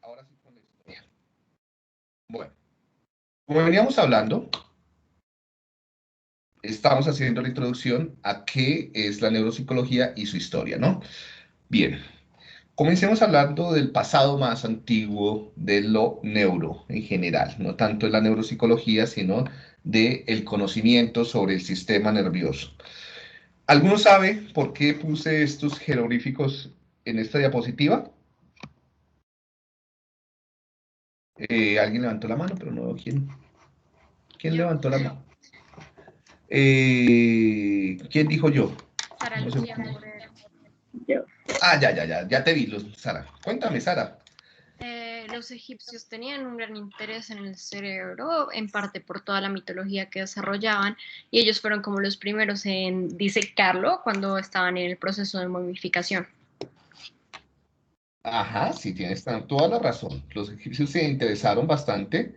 ahora sí con la historia. Bueno, como veníamos hablando, estamos haciendo la introducción a qué es la neuropsicología y su historia, ¿no? Bien, comencemos hablando del pasado más antiguo de lo neuro en general, no tanto de la neuropsicología, sino del conocimiento sobre el sistema nervioso. ¿Alguno sabe por qué puse estos jeroglíficos en esta diapositiva? Alguien levantó la mano, pero no veo quién. ¿Quién Yo, levantó la mano? ¿Quién dijo yo? Sara No sé. Lucía Moreno. Yo. Ya te vi, Sara. Cuéntame, Sara. Los egipcios tenían un gran interés en el cerebro, en parte por toda la mitología que desarrollaban, y ellos fueron como los primeros en disecarlo cuando estaban en el proceso de momificación. Ajá, sí, tienes toda la razón. Los egipcios se interesaron bastante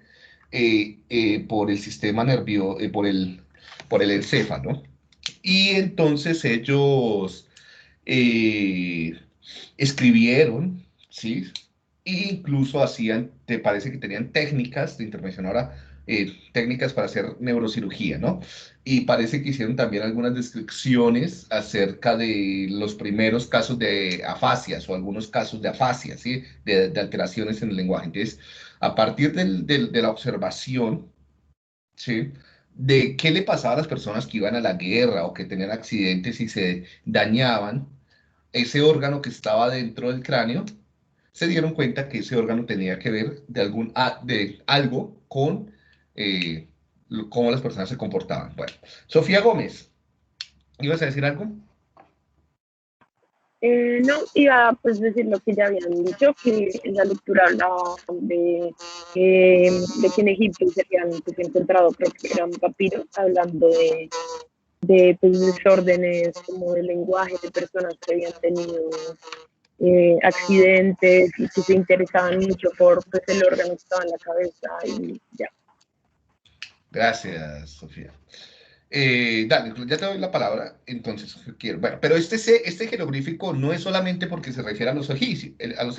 por el sistema nervioso, por el encéfalo. Y entonces ellos eh, escribieron, ¿sí? E incluso hacían, te parece que tenían técnicas de intervención ahora, técnicas para hacer neurocirugía, ¿no? Y parece que hicieron también algunas descripciones acerca de los primeros casos de afasias o algunos casos de afasia, ¿sí? De alteraciones en el lenguaje. Entonces, a partir de la observación, ¿sí? De qué le pasaba a las personas que iban a la guerra o que tenían accidentes y se dañaban, ese órgano que estaba dentro del cráneo, se dieron cuenta que ese órgano tenía que ver de algo con eh, cómo las personas se comportaban. Bueno, Sofía Gómez, ¿ibas a decir algo? No, iba pues decir lo que ya habían dicho, que en la lectura hablaba de que en Egipto se habían pues, encontrado, creo que eran papiros, hablando de pues, desórdenes como de lenguaje de personas que habían tenido accidentes y que se interesaban mucho por pues, el órgano que estaba en la cabeza y ya. Gracias, Sofía. Dale, ya te doy la palabra, entonces quiero. Bueno, pero este jeroglífico no es solamente porque se refiere a los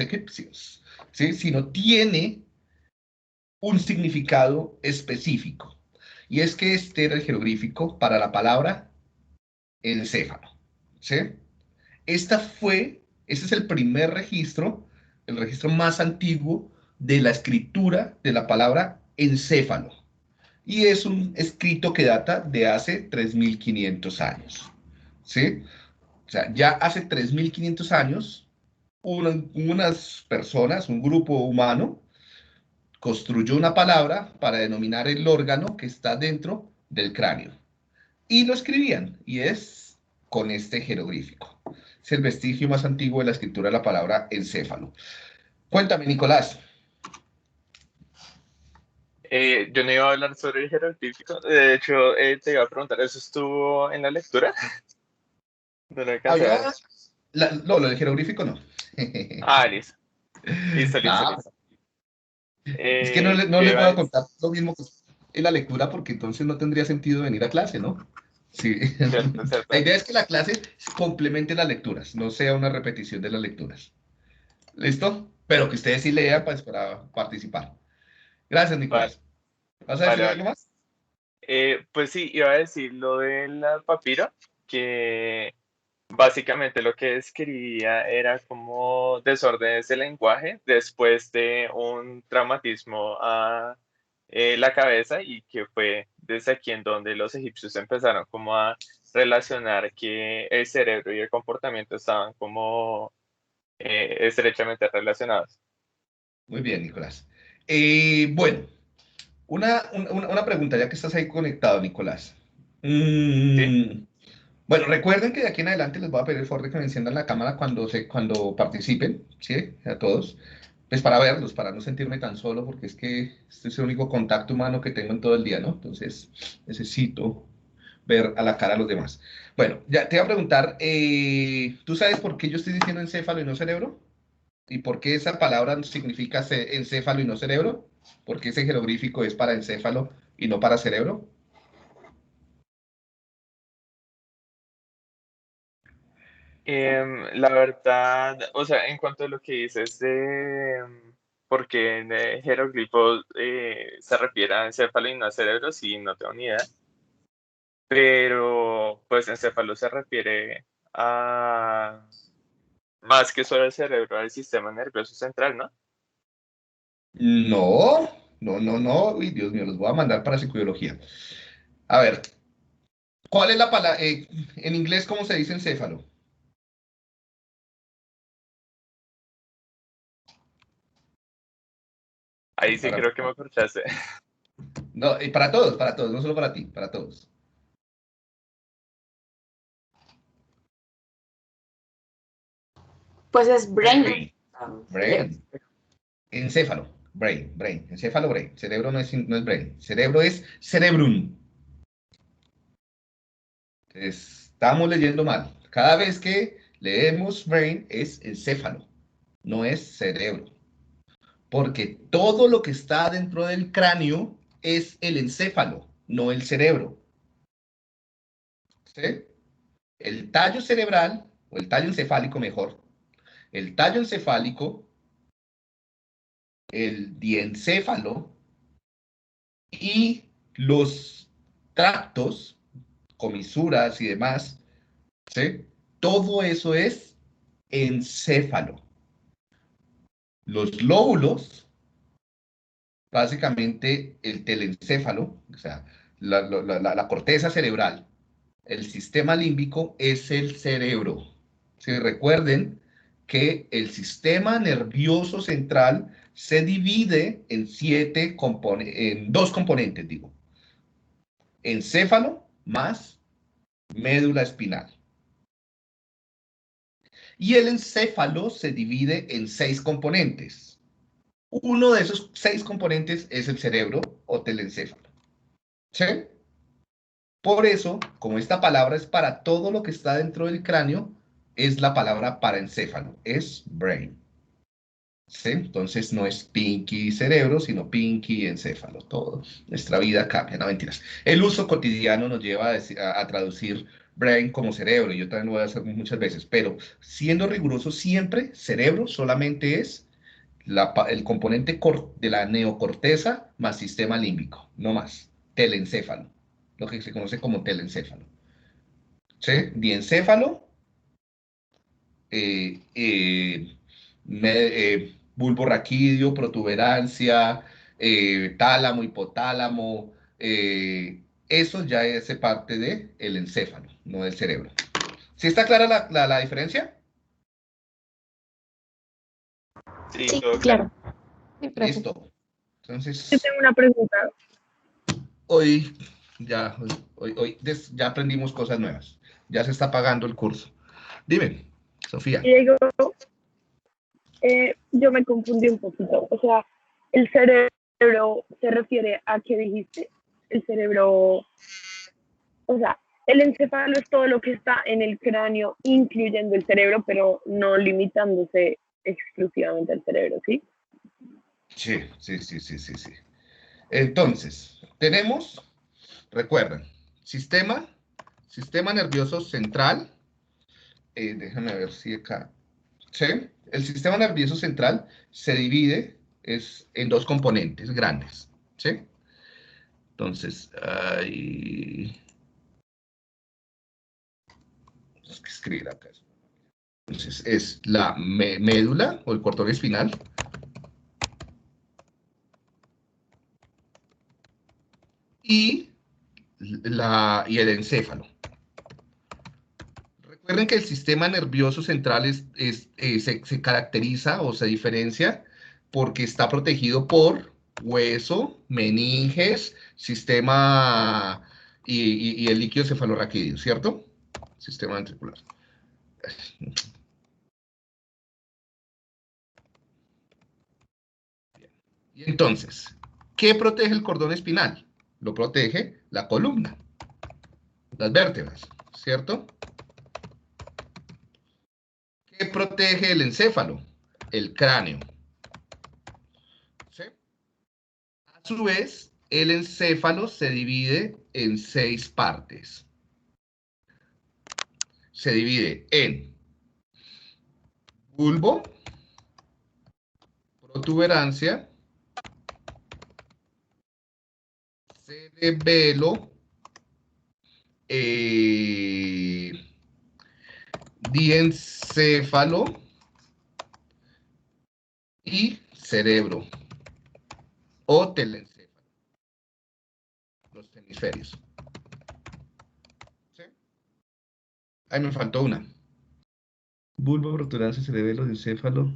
egipcios, ¿sí? Sino tiene un significado específico. Y es que este era el jeroglífico para la palabra encéfalo, ¿sí? Este es el primer registro, el registro más antiguo de la escritura de la palabra encéfalo. Y es un escrito que data de hace 3.500 años, ¿sí? O sea, ya hace 3.500 años, unas personas, un grupo humano, construyó una palabra para denominar el órgano que está dentro del cráneo. Y lo escribían, y es con este jeroglífico. Es el vestigio más antiguo de la escritura de la palabra encéfalo. Cuéntame, Nicolás. Yo no iba a hablar sobre el jeroglífico. De hecho, te iba a preguntar, ¿eso estuvo en la lectura? No lo alcancé a ver. Había... no, lo del jeroglífico no. Ah, listo. Listo, listo, Nada, listo. es que no ¿Qué les iba voy a a decir? contar lo mismo que en la lectura porque entonces no tendría sentido venir a clase, ¿no? Sí. Cierto, La cierto. idea es que la clase complemente las lecturas, no sea una repetición de las lecturas. ¿Listo? Pero que ustedes sí lean pues, para participar. Gracias, Vale, Nicolás. ¿Vas a vale, decir vale. algo más? Pues sí, iba a decir lo del papiro, que básicamente lo que describía era como desórdenes del lenguaje después de un traumatismo a la cabeza y que fue desde aquí en donde los egipcios empezaron como a relacionar que el cerebro y el comportamiento estaban como estrechamente relacionados. Muy bien, Nicolás. Bueno, una pregunta, ya que estás ahí conectado, Nicolás. ¿Sí? Mm, bueno, recuerden que de aquí en adelante les voy a pedir el favor de que me enciendan la cámara cuando participen, ¿sí? A todos. Pues para verlos, para no sentirme tan solo, porque es que este es el único contacto humano que tengo en todo el día, ¿no? Entonces, necesito ver a la cara a los demás. Bueno, ya te voy a preguntar, ¿tú sabes por qué yo estoy diciendo encéfalo y no cerebro? ¿Y por qué esa palabra significa encéfalo y no cerebro? ¿Por qué ese jeroglífico es para encéfalo y no para cerebro? La verdad, o sea, en cuanto a lo que dices de, por qué en el jeroglifo se refiere a encéfalo y no a cerebro, sí, no tengo ni idea. Pero pues encéfalo se refiere a más que solo el cerebro, al sistema nervioso central, ¿no? No, no. Uy, Dios mío, los voy a mandar para psicobiología. A ver, ¿cuál es la palabra? En inglés, ¿cómo se dice encéfalo? Ahí sí Para, creo que me corchaste. no, para todos, no solo para ti, para todos. Pues es brain. Brain. Brain. Encéfalo. Brain. Encéfalo, brain. Cerebro no es brain. Cerebro es cerebrum. Estamos leyendo mal. Cada vez que leemos brain es encéfalo, no es cerebro. Porque todo lo que está dentro del cráneo es el encéfalo, no el cerebro. ¿Sí? El tallo cerebral, o el tallo encefálico mejor, el tallo encefálico, el diencéfalo y los tractos, comisuras y demás, ¿sí? Todo eso es encéfalo. Los lóbulos, básicamente el telencéfalo, o sea, la corteza cerebral, el sistema límbico es el cerebro. Si recuerden que el sistema nervioso central se divide en dos componentes, digo, encéfalo más médula espinal. Y el encéfalo se divide en 6 componentes. Uno de esos 6 componentes es el cerebro o telencéfalo. ¿Sí? Por eso, como esta palabra es para todo lo que está dentro del cráneo, es la palabra para encéfalo, es brain. ¿Sí? Entonces no es pinky cerebro, sino pinky encéfalo. Todo. Nuestra vida cambia, no mentiras. El uso cotidiano nos lleva a traducir brain como cerebro, y yo también lo voy a hacer muchas veces, pero siendo riguroso, siempre cerebro solamente es el componente de la neocorteza más sistema límbico, no más. Telencéfalo, lo que se conoce como telencéfalo. ¿Sí? Diencéfalo, eh, eh, bulbo raquídeo, protuberancia, tálamo, hipotálamo, eso ya hace parte del encéfalo, no del cerebro. ¿Sí está clara la diferencia? Sí, Sí, todo claro. claro. Sí, profe. Listo. Yo Entonces, tengo una pregunta. hoy ya aprendimos cosas nuevas. Ya se está pagando el curso. Dime, Sofía. Diego, yo me confundí un poquito. O sea, el cerebro se refiere a qué dijiste. El cerebro, o sea, el encéfalo es todo lo que está en el cráneo, incluyendo el cerebro, pero no limitándose exclusivamente al cerebro, ¿sí? Sí. Entonces, recuerden, sistema nervioso central. Déjame ver si acá. ¿Sí? El sistema nervioso central se divide en dos componentes grandes. ¿Sí? Entonces, es que escribir acá. Entonces, es la médula o el cordón espinal. Y el encéfalo. Recuerden que el sistema nervioso central se caracteriza o se diferencia porque está protegido por hueso, meninges, sistema y el líquido cefalorraquídeo, ¿cierto? Sistema ventricular. Y entonces, ¿qué protege el cordón espinal? Lo protege la columna, las vértebras, ¿cierto? ¿Qué protege el encéfalo? El cráneo. ¿Sí? A su vez, el encéfalo se divide en 6 partes. Se divide en bulbo, protuberancia, cerebelo, diencéfalo y cerebro o telencéfalo, los hemisferios. ¿Sí? Ahí me faltó una. Bulbo, protuberancia, cerebelo, diencéfalo.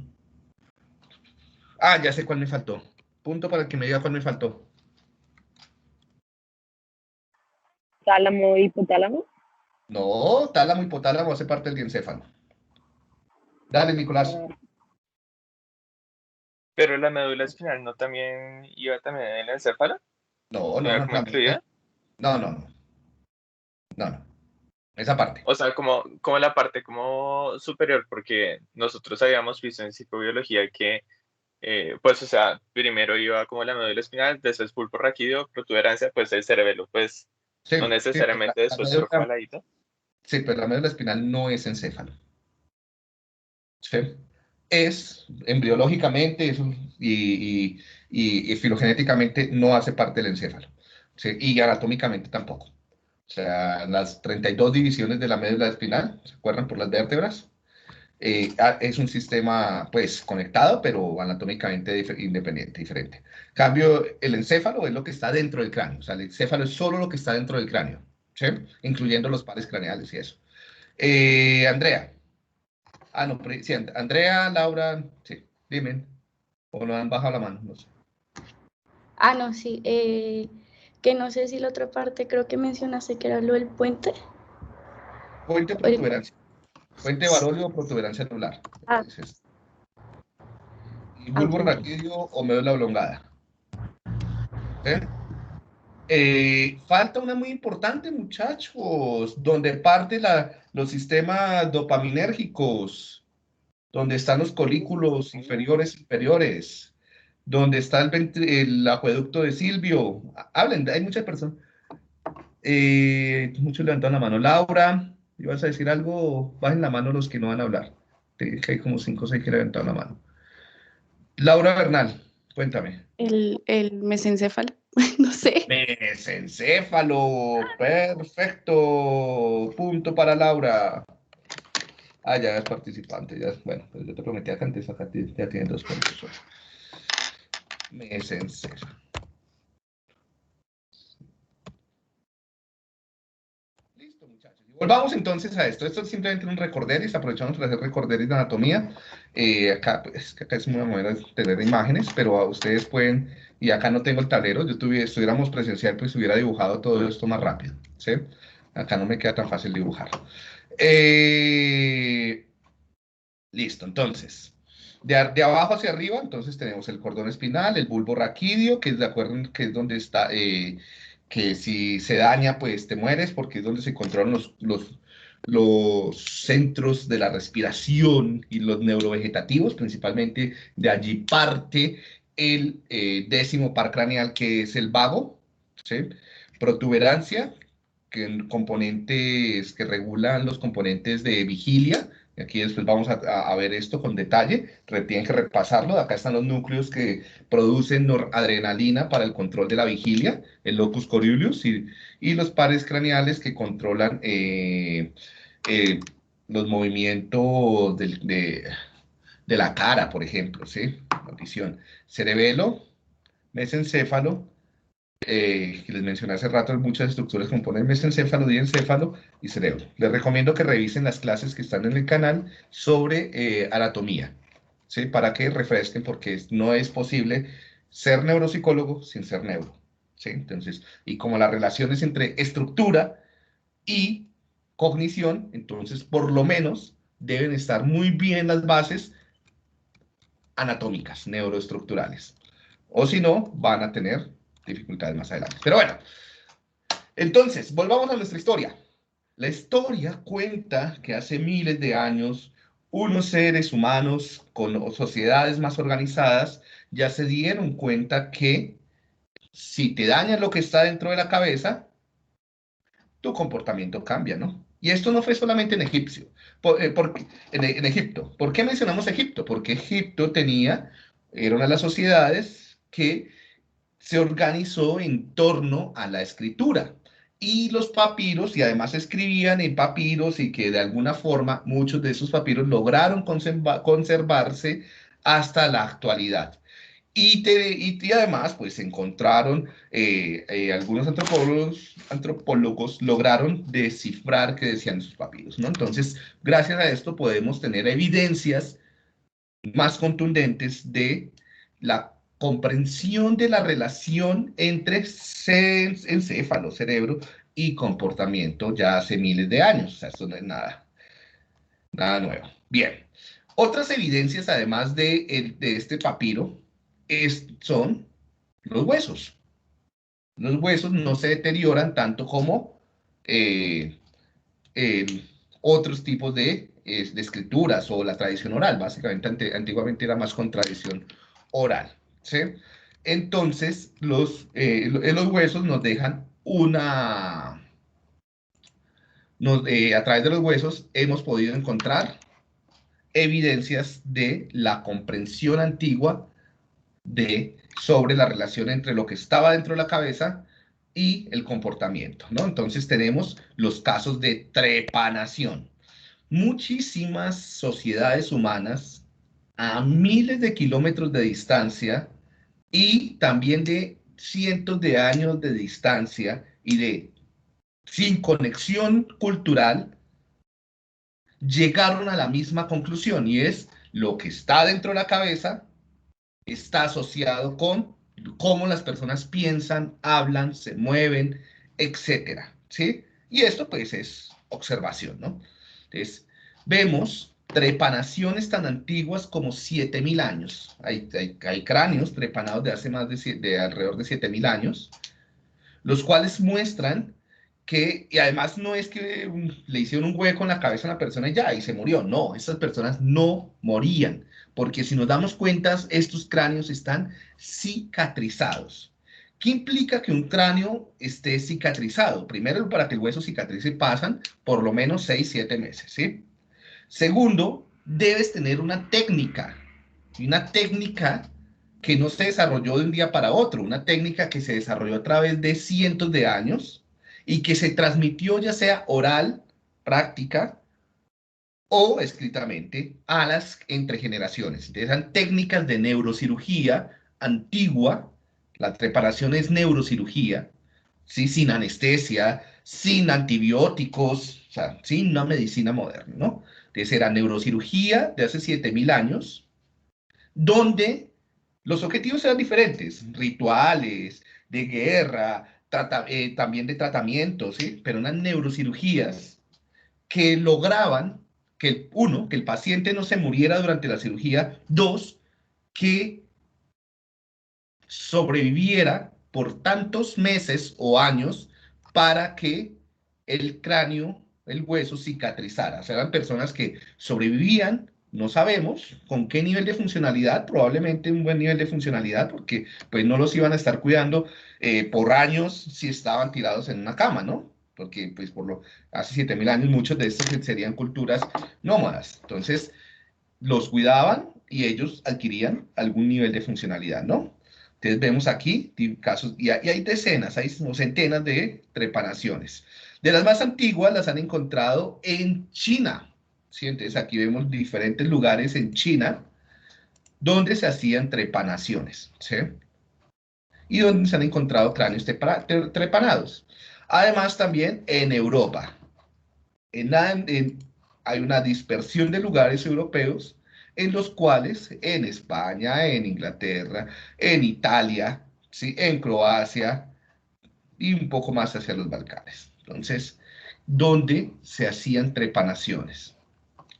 Ah, ya sé cuál me faltó. Punto para el que me diga cuál me faltó. Tálamo, hipotálamo. No, tálamo, hipotálamo hace parte del diencéfalo. Dale, Nicolás. Pero la médula espinal no también iba también en el encéfalo, No, ¿no no, era no, como incluida? no, no, no, no, no. Esa parte. O sea, como la parte como superior, porque nosotros habíamos visto en psicobiología que, pues, o sea, primero iba como la médula espinal, después pulpo raquídeo, protuberancia, pues el cerebelo, pues, Sí, no sí, pero necesariamente la después otro como médula, al ladito. sí, pero la médula espinal no es encéfalo. ¿Sí? Es embriológicamente y filogenéticamente no hace parte del encéfalo. ¿Sí? Y anatómicamente tampoco. O sea, las 32 divisiones de la médula espinal, ¿se acuerdan por las vértebras? Es un sistema pues conectado, pero anatómicamente independiente, diferente. Cambio, el encéfalo es lo que está dentro del cráneo. O sea, el encéfalo es solo lo que está dentro del cráneo, ¿sí? Incluyendo los pares craneales y eso. Andrea. Ah, no, sí, Andrea, Laura, sí, dime. O no han bajado la mano, no sé. Ah, no, sí. Que no sé si la otra parte creo que mencionaste que era lo del puente. Puente O el- protuberancia. Puente varolio o protuberancia anular. Ah, Es esto. Y ok, bulbo ok. raquídeo o médula oblongada. ¿Sí? Falta una muy importante, muchachos, donde parte los sistemas dopaminérgicos, donde están los colículos inferiores y superiores, donde está el acueducto de Silvio. Hablen, hay muchas personas. Muchos levantan la mano. Laura, ¿ibas a decir algo? Bajen la mano los que no van a hablar. Que hay como 5 o 6 que levantaron la mano. Laura Bernal, cuéntame. El mesencéfalo, no sé. Mesencéfalo, perfecto. Punto para Laura. Ah, ya es participante. Ya, bueno, pues yo te prometía que antes acá ya tienen 2 puntos solo. Mesencéfalo. Listo, muchachos. Y volvamos entonces a esto. Esto es simplemente un recorderis. Aprovechamos para hacer recorderis de anatomía. Acá, pues, que acá es una manera de tener imágenes, pero ustedes pueden, y acá no tengo el tablero, estuviéramos presencial, pues hubiera dibujado todo esto más rápido, ¿sí? Acá no me queda tan fácil dibujar. Listo, entonces, de abajo hacia arriba, entonces tenemos el cordón espinal, el bulbo raquídeo, que es de acuerdo, que es donde está, que si se daña, pues te mueres, porque es donde se controlan los centros de la respiración y los neurovegetativos, principalmente de allí parte el 10º par craneal, que es el vago, ¿sí? Protuberancia, que componentes que regulan los componentes de vigilia. Y aquí después vamos a ver esto con detalle. Tienen que repasarlo. Acá están los núcleos que producen noradrenalina para el control de la vigilia, el locus coeruleus, y los pares craneales que controlan eh, los movimientos de la cara, por ejemplo, ¿sí? La visión. Cerebelo, mesencéfalo, que les mencioné hace rato, muchas estructuras componen mesencéfalo, diencéfalo y cerebro. Les recomiendo que revisen las clases que están en el canal sobre anatomía, ¿sí? Para que refresquen, porque no es posible ser neuropsicólogo sin ser neuro, ¿sí? Entonces, y como la relación es entre estructura y cognición, entonces por lo menos deben estar muy bien las bases anatómicas, neuroestructurales. O si no, van a tener dificultades más adelante. Pero bueno, entonces, volvamos a nuestra historia. La historia cuenta que hace miles de años unos seres humanos con sociedades más organizadas ya se dieron cuenta que si te dañas lo que está dentro de la cabeza, tu comportamiento cambia, ¿no? Y esto no fue solamente en Egipcio, en Egipto. ¿Por qué mencionamos Egipto? Porque Egipto tenía Era una de las sociedades que se organizó en torno a la escritura. Y los papiros, y además escribían en papiros y que de alguna forma muchos de esos papiros lograron conservarse hasta la actualidad. Y además, pues encontraron, algunos antropólogos lograron descifrar qué decían sus papiros, ¿no? Entonces, gracias a esto podemos tener evidencias más contundentes de la comprensión de la relación entre encéfalo, cerebro y comportamiento ya hace miles de años. O sea, esto no es nada nuevo. Bien. Otras evidencias, además de este papiro, son los huesos. Los huesos no se deterioran tanto como eh, otros tipos de escrituras o la tradición oral. Básicamente, antiguamente era más con tradición oral. ¿Sí? Entonces, los huesos nos dejan a través de los huesos hemos podido encontrar evidencias de la comprensión antigua sobre la relación entre lo que estaba dentro de la cabeza y el comportamiento, ¿no? Entonces tenemos los casos de trepanación. Muchísimas sociedades humanas a miles de kilómetros de distancia y también de cientos de años de distancia y sin conexión cultural, llegaron a la misma conclusión y es lo que está dentro de la cabeza está asociado con cómo las personas piensan, hablan, se mueven, etcétera, ¿sí? Y esto pues es observación, ¿no? Entonces, vemos trepanaciones tan antiguas como 7.000 años. Hay cráneos trepanados de hace de alrededor de 7.000 años, los cuales muestran que, y además no es que le hicieron un hueco en la cabeza a una persona y ya, y se murió. No, estas personas no morían, porque si nos damos cuenta, estos cráneos están cicatrizados. ¿Qué implica que un cráneo esté cicatrizado? Primero, para que el hueso cicatrice pasan por lo menos 6, 7 meses, ¿sí? Segundo, debes tener una técnica, y una técnica que no se desarrolló de un día para otro, una técnica que se desarrolló a través de cientos de años y que se transmitió ya sea oral, práctica o escritamente entre generaciones. Entonces, eran técnicas de neurocirugía antigua, la preparación es neurocirugía, ¿sí? Sin anestesia, sin antibióticos, o sea, sin una medicina moderna, ¿no? Entonces era neurocirugía de hace 7.000 años, donde los objetivos eran diferentes, rituales, de guerra, también de tratamiento, ¿sí? Pero eran neurocirugías que lograban que el paciente no se muriera durante la cirugía, dos, que sobreviviera por tantos meses o años para que el cráneo, el hueso cicatrizara. O sea, eran personas que sobrevivían, no sabemos con qué nivel de funcionalidad, probablemente un buen nivel de funcionalidad, porque pues no los iban a estar cuidando por años si estaban tirados en una cama, ¿no? Porque pues hace 7.000 años muchos de estos serían culturas nómadas. Entonces, los cuidaban y ellos adquirían algún nivel de funcionalidad, ¿no? Entonces vemos aquí casos, y hay decenas, hay centenas de trepanaciones. De las más antiguas las han encontrado en China, ¿sí? Entonces aquí vemos diferentes lugares en China donde se hacían trepanaciones, ¿sí? Y donde se han encontrado cráneos trepanados. Además también en Europa. Hay una dispersión de lugares europeos en los cuales en España, en Inglaterra, en Italia, ¿sí? En Croacia y un poco más hacia los Balcanes. Entonces, ¿dónde se hacían trepanaciones?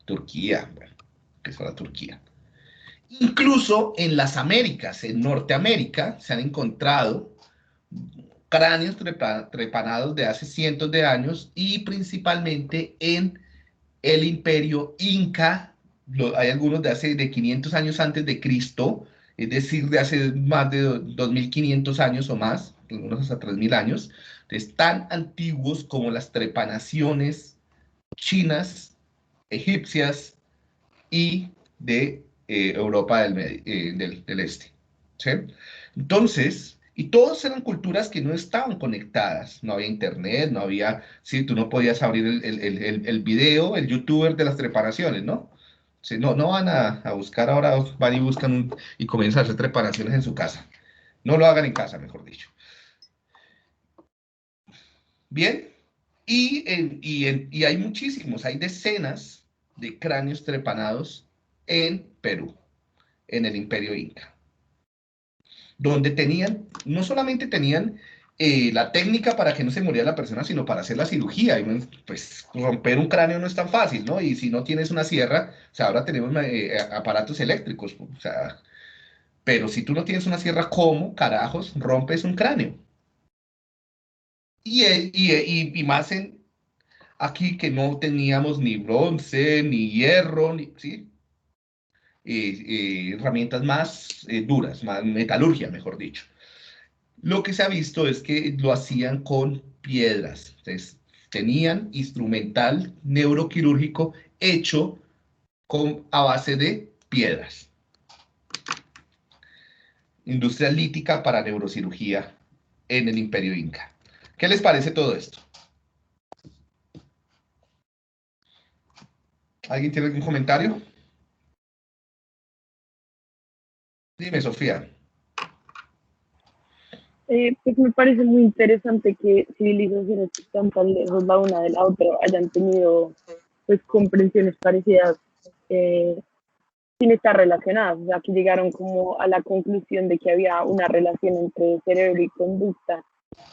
Turquía, bueno, que es la Turquía. Incluso en las Américas, en Norteamérica, se han encontrado cráneos trepanados de hace cientos de años y principalmente en el imperio Inca, hay algunos de 500 años antes de Cristo, es decir, de hace más de 2.500 años o más, algunos hasta 3.000 años, entonces, tan antiguos como las trepanaciones chinas, egipcias y de Europa del Este. ¿Sí? Entonces, y todas eran culturas que no estaban conectadas, no había internet, no había, sí, tú no podías abrir el video, el youtuber de las preparaciones, ¿no? Sí, no, no van a buscar ahora, van y buscan y comienzan a hacer preparaciones en su casa. No lo hagan en casa, mejor dicho. Bien, y hay muchísimos, hay decenas de cráneos trepanados en Perú, en el Imperio Inca, donde tenían, no solamente tenían la técnica para que no se muriera la persona, sino para hacer la cirugía. Y pues romper un cráneo no es tan fácil, ¿no? Y si no tienes una sierra, o sea, ahora tenemos aparatos eléctricos, o sea, pero si tú no tienes una sierra, ¿cómo carajos rompes un cráneo? Y más aquí que no teníamos ni bronce, ni hierro, ¿sí? Herramientas más duras, más metalurgia, mejor dicho. Lo que se ha visto es que lo hacían con piedras. Entonces, tenían instrumental neuroquirúrgico hecho a base de piedras. Industria lítica para neurocirugía en el Imperio Inca. ¿Qué les parece todo esto? ¿Alguien tiene algún comentario? Dime, Sofía. Pues me parece muy interesante que civilizaciones que están tan lejos la una de la otra hayan tenido pues comprensiones parecidas eh, sin estar relacionadas, o sea, que llegaron como a la conclusión de que había una relación entre cerebro y conducta.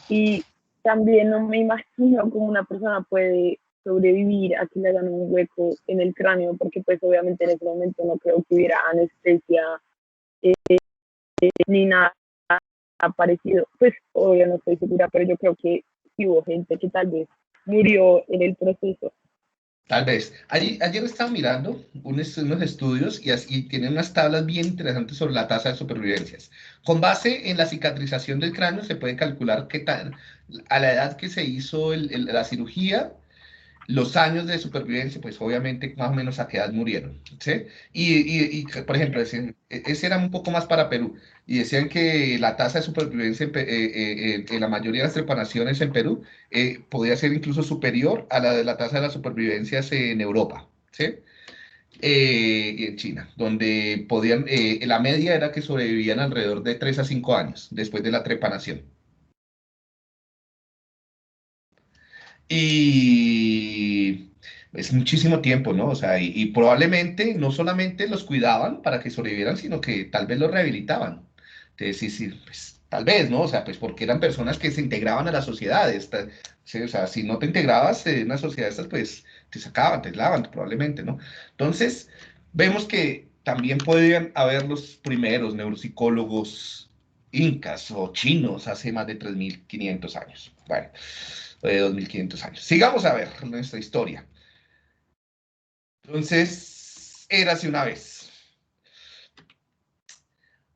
Y también no me imagino cómo una persona puede sobrevivir a que le hagan un hueco en el cráneo, porque pues obviamente en ese momento no creo que hubiera anestesia ni nada parecido. Pues obvio no estoy segura, pero yo creo que sí hubo gente que tal vez murió en el proceso. Tal vez. Ayer estaba mirando unos estudios y tienen unas tablas bien interesantes sobre la tasa de supervivencias. Con base en la cicatrización del cráneo se puede calcular qué tal, a la edad que se hizo la cirugía, los años de supervivencia, pues obviamente más o menos a qué edad murieron, ¿sí? Por ejemplo, ese era un poco más para Perú, y decían que la tasa de supervivencia en la mayoría de las trepanaciones en Perú podía ser incluso superior a la de la tasa de las supervivencias en Europa, ¿sí? Y en China, donde la media era que sobrevivían alrededor de 3 a 5 años después de la trepanación. Y es muchísimo tiempo, ¿no? O sea, y probablemente no solamente los cuidaban para que sobrevivieran, sino que tal vez los rehabilitaban. Entonces, sí, sí, pues tal vez, ¿no? O sea, pues porque eran personas que se integraban a la sociedad. Sí, o sea, si no te integrabas en una sociedad de estas, pues te sacaban, te aislaban, probablemente, ¿no? Entonces, vemos que también podían haber los primeros neuropsicólogos incas o chinos hace más de 3.500 años. Bueno, de 2.500 años. Sigamos a ver nuestra historia. Entonces, érase una vez.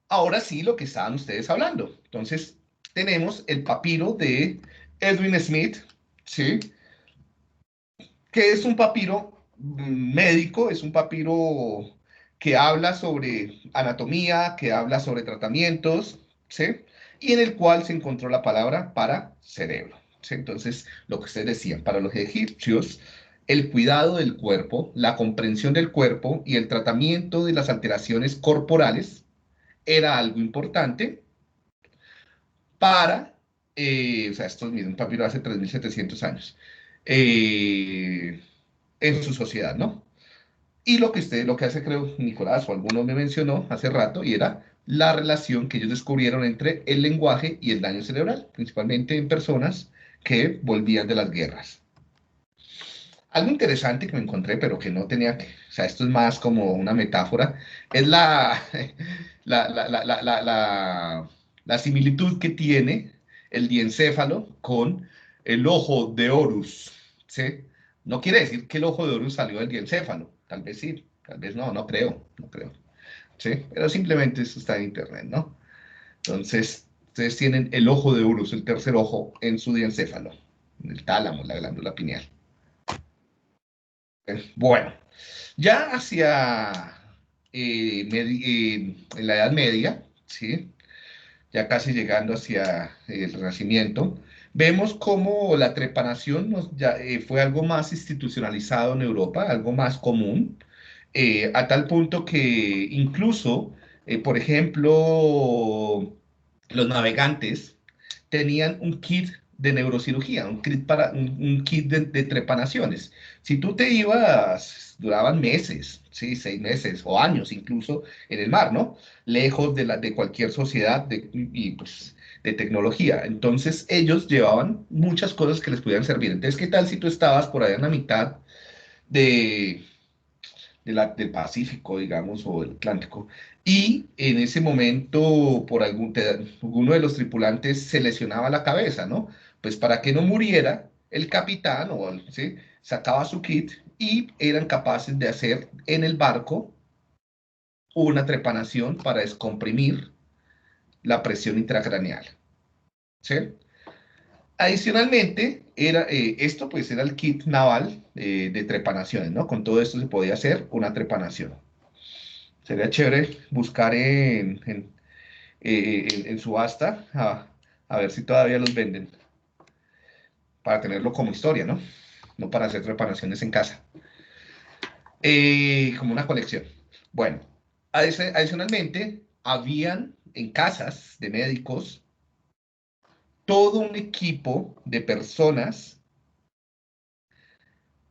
Ahora sí, lo que estaban ustedes hablando. Entonces, tenemos el papiro de Edwin Smith, ¿sí? Que es un papiro médico, es un papiro que habla sobre anatomía, que habla sobre tratamientos, ¿sí? Y en el cual se encontró la palabra para cerebro, ¿sí? Entonces, lo que ustedes decían, para los egipcios, el cuidado del cuerpo, la comprensión del cuerpo y el tratamiento de las alteraciones corporales era algo importante para, o sea, esto es un papiro hace 3.700 años, eh, en su sociedad, ¿no? Y lo que hace, creo, Nicolás o alguno me mencionó hace rato, y era la relación que ellos descubrieron entre el lenguaje y el daño cerebral, principalmente en personas que volvían de las guerras. Algo interesante que me encontré, pero que no tenía, o sea, esto es más como una metáfora, es la similitud que tiene el diencéfalo con el ojo de Horus, ¿sí? No quiere decir que el ojo de Horus salió del diencéfalo, tal vez sí, tal vez no, no creo, no creo, ¿sí? Pero simplemente eso está en internet, ¿no? Entonces, ustedes tienen el ojo de Horus, el tercer ojo, en su diencéfalo, en el tálamo, la glándula pineal. Bueno, ya hacia en la Edad Media, ¿sí? Ya casi llegando hacia el Renacimiento, vemos cómo la trepanación fue algo más institucionalizado en Europa, algo más común, a tal punto que incluso, por ejemplo, los navegantes tenían un kit de neurocirugía, un kit de trepanaciones. Si tú te ibas, duraban meses, ¿sí? 6 meses o años incluso en el mar, ¿no? Lejos de cualquier sociedad y pues de tecnología. Entonces ellos llevaban muchas cosas que les pudieran servir. Entonces, ¿qué tal si tú estabas por allá en la mitad de, del Pacífico, digamos, o del Atlántico, y en ese momento alguno de los tripulantes se lesionaba la cabeza, ¿no? Pues para que no muriera, el capitán ¿sí? Sacaba su kit y eran capaces de hacer en el barco una trepanación para descomprimir la presión intracraneal, ¿sí? Adicionalmente, esto pues era el kit naval de trepanaciones, ¿no? Con todo esto se podía hacer una trepanación. Sería chévere buscar en subasta a ver si todavía los venden para tenerlo como historia, ¿no? No para hacer reparaciones en casa. Como una colección. Bueno, adicionalmente, habían en casas de médicos todo un equipo de personas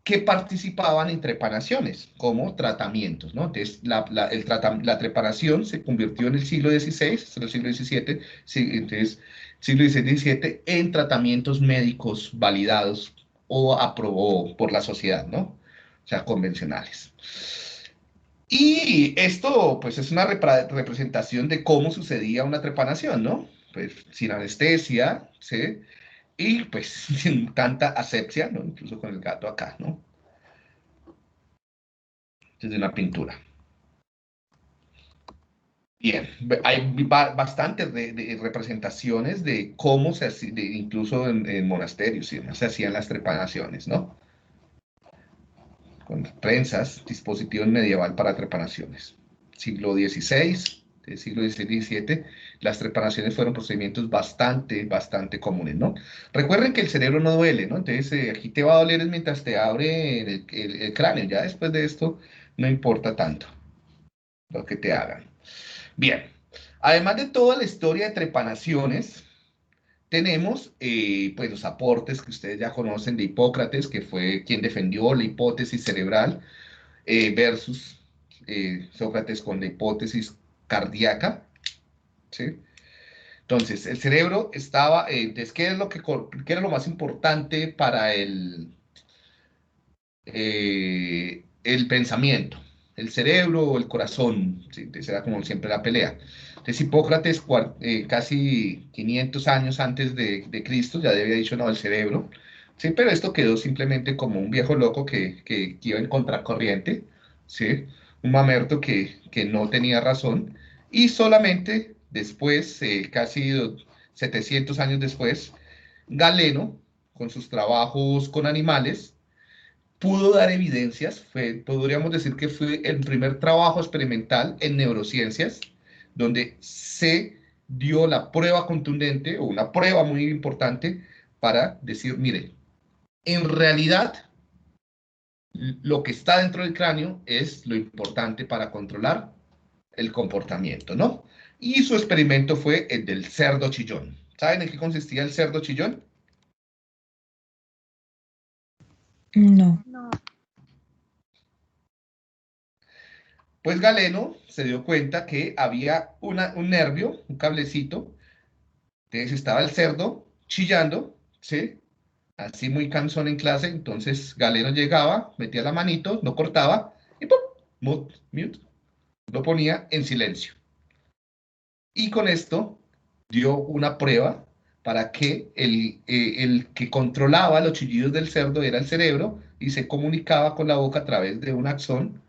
que participaban en trepanaciones como tratamientos, ¿no? Entonces, la trepanación se convirtió en el siglo XVI, en el siglo XVII, sí, entonces, siglo XVI y XVII, en tratamientos médicos validados o aprobó por la sociedad, ¿no? O sea, convencionales. Y esto, pues, es una representación de cómo sucedía una trepanación, ¿no? Pues, sin anestesia, ¿sí? Y, pues, sin tanta asepsia, ¿no? Incluso con el gato acá, ¿no? Desde una pintura. Bien, hay bastantes de representaciones de cómo se hacía, incluso en monasterios y demás, se hacían las trepanaciones, ¿no? Con prensas, dispositivos medieval para trepanaciones. Siglo XVI, siglo XVI y XVII, las trepanaciones fueron procedimientos bastante comunes, ¿no? Recuerden que el cerebro no duele, ¿no? Entonces, aquí te va a doler mientras te abre el cráneo, ya después de esto no importa tanto lo que te hagan. Bien, además de toda la historia de trepanaciones, tenemos pues los aportes que ustedes ya conocen de Hipócrates, que fue quien defendió la hipótesis cerebral, versus Sócrates con la hipótesis cardíaca, ¿sí? Entonces, el cerebro estaba, entonces, ¿qué era lo más importante para el pensamiento? ¿El cerebro o el corazón? ¿Sí? Entonces era como siempre la pelea. Entonces Hipócrates, casi 500 años antes de Cristo, ya había dicho, no, el cerebro. Sí, pero esto quedó simplemente como un viejo loco que iba en contracorriente, ¿sí? Un mamerto que no tenía razón. Y solamente después, casi 700 años después, Galeno, con sus trabajos con animales, pudo dar evidencias, podríamos decir que fue el primer trabajo experimental en neurociencias, donde se dio la prueba contundente o una prueba muy importante para decir, mire, en realidad lo que está dentro del cráneo es lo importante para controlar el comportamiento, ¿no? Y su experimento fue el del cerdo chillón. ¿Saben en qué consistía el cerdo chillón? No. No. Pues Galeno se dio cuenta que había un nervio, un cablecito, entonces estaba el cerdo chillando, ¿sí? Así muy cansón en clase, entonces Galeno llegaba, metía la manito, no cortaba, y ¡pum! Mute, lo ponía en silencio. Y con esto dio una prueba para que el que controlaba los chillidos del cerdo era el cerebro y se comunicaba con la boca a través de un axón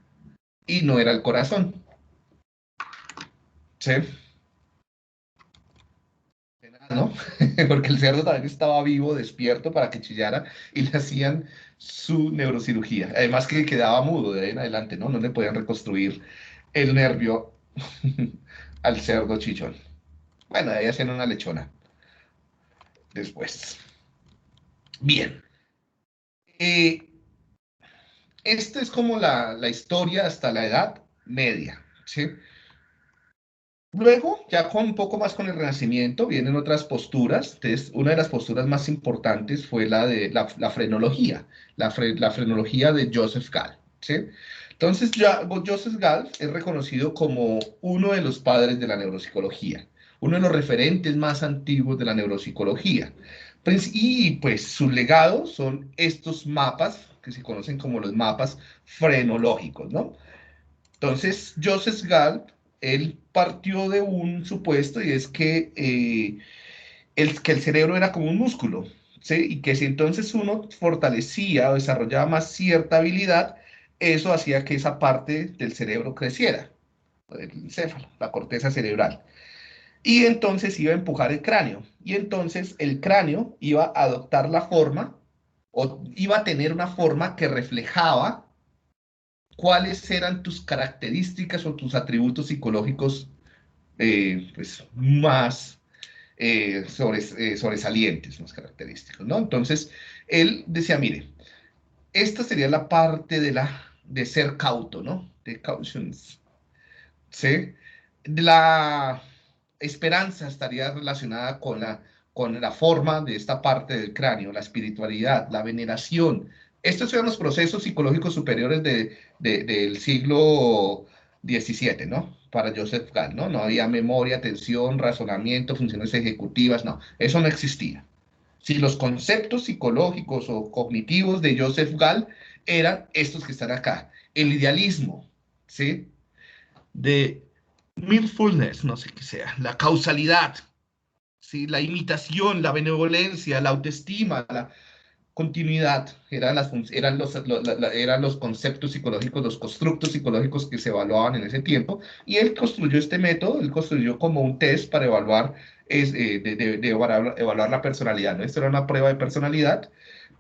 y no era el corazón. ¿Sí? ¿No? Porque el cerdo también estaba vivo, despierto para que chillara y le hacían su neurocirugía. Además que quedaba mudo de ahí en adelante, ¿no? No le podían reconstruir el nervio al cerdo chichón. Bueno, ahí hacen una lechona después. Bien. Eh, Esta es como la historia hasta la Edad Media, ¿sí? Luego, ya con un poco más con el Renacimiento, vienen otras posturas. Entonces, una de las posturas más importantes fue la de la frenología, la frenología de Joseph Gall, ¿sí? Entonces, ya, Joseph Gall es reconocido como uno de los padres de la neuropsicología, uno de los referentes más antiguos de la neuropsicología. Y pues su legado son estos mapas que se conocen como los mapas frenológicos, ¿no? Entonces, Joseph Gall, él partió de un supuesto y es que el cerebro era como un músculo, ¿sí? Y que si entonces uno fortalecía o desarrollaba más cierta habilidad, eso hacía que esa parte del cerebro creciera, el encéfalo, la corteza cerebral. Y entonces iba a empujar el cráneo. Y entonces el cráneo iba a adoptar la forma o iba a tener una forma que reflejaba cuáles eran tus características o tus atributos psicológicos pues, más sobresalientes, más característicos, ¿no? Entonces, él decía, mire, esta sería la parte de ser cauto, ¿no? De cautions, ¿sí? La esperanza estaría relacionada con la forma de esta parte del cráneo, la espiritualidad, la veneración. Estos eran los procesos psicológicos superiores del siglo XVII, ¿no? Para Joseph Gall, ¿no? No había memoria, atención, razonamiento, funciones ejecutivas, no, eso no existía. Si los conceptos psicológicos o cognitivos de Joseph Gall eran estos que están acá, el idealismo, ¿sí? De mindfulness, no sé qué sea, la causalidad, ¿sí? La imitación, la benevolencia, la autoestima, la continuidad, eran los conceptos psicológicos, los constructos psicológicos que se evaluaban en ese tiempo, y él construyó este método, él construyó como un test para evaluar, evaluar la personalidad, ¿no? Esto era una prueba de personalidad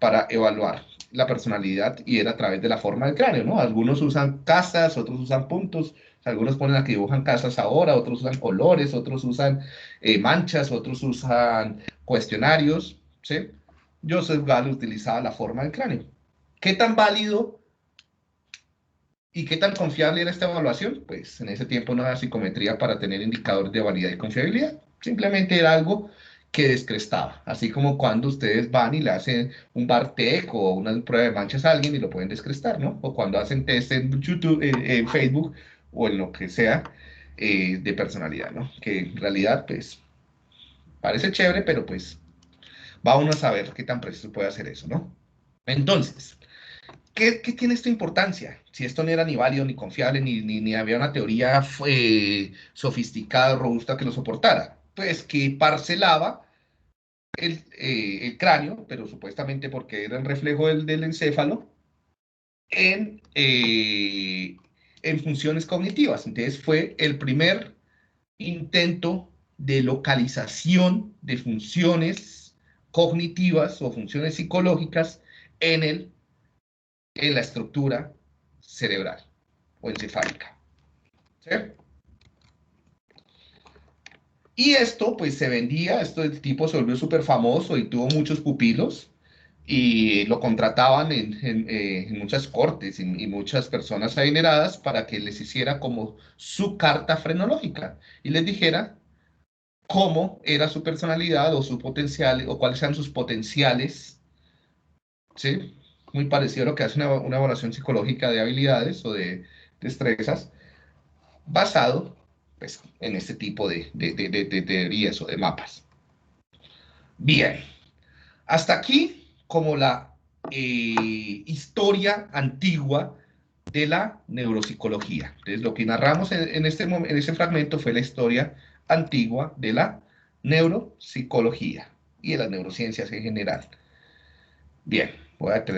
para evaluar la personalidad y era a través de la forma del cráneo, ¿no? Algunos usan casas, otros usan puntos, algunos ponen a que dibujan casas ahora, otros usan colores, otros usan manchas, otros usan cuestionarios, ¿sí? Joseph Gall utilizaba la forma del cráneo. ¿Qué tan válido y qué tan confiable era esta evaluación? Pues en ese tiempo no había psicometría para tener indicadores de validez y confiabilidad. Simplemente era algo que descrestaba. Así como cuando ustedes van y le hacen un Bartec o una prueba de manchas a alguien y lo pueden descrestar, ¿no? O cuando hacen test en YouTube, en Facebook o en lo que sea de personalidad, ¿no? Que en realidad, pues, parece chévere, pero pues va uno a saber qué tan preciso puede hacer eso, ¿no? Entonces, ¿qué tiene esta importancia? Si esto no era ni válido, ni confiable, ni había una teoría sofisticada, robusta que lo soportara. Pues que parcelaba el cráneo, pero supuestamente porque era el reflejo del encéfalo, en, eh, en funciones cognitivas. Entonces fue el primer intento de localización de funciones cognitivas o funciones psicológicas en en la estructura cerebral o encefálica. ¿Sí? Y esto pues se vendía, el tipo se volvió súper famoso y tuvo muchos pupilos y lo contrataban en muchas cortes y muchas personas adineradas para que les hiciera como su carta frenológica y les dijera cómo era su personalidad o su potencial o cuáles eran sus potenciales, ¿sí? Muy parecido a lo que hace una evaluación psicológica de habilidades o de destrezas, basado pues, en este tipo de teorías o de mapas. Bien, hasta aquí como la historia antigua de la neuropsicología. Entonces, lo que narramos en este fragmento fue la historia antigua de la neuropsicología y de las neurociencias en general. Bien, voy a tener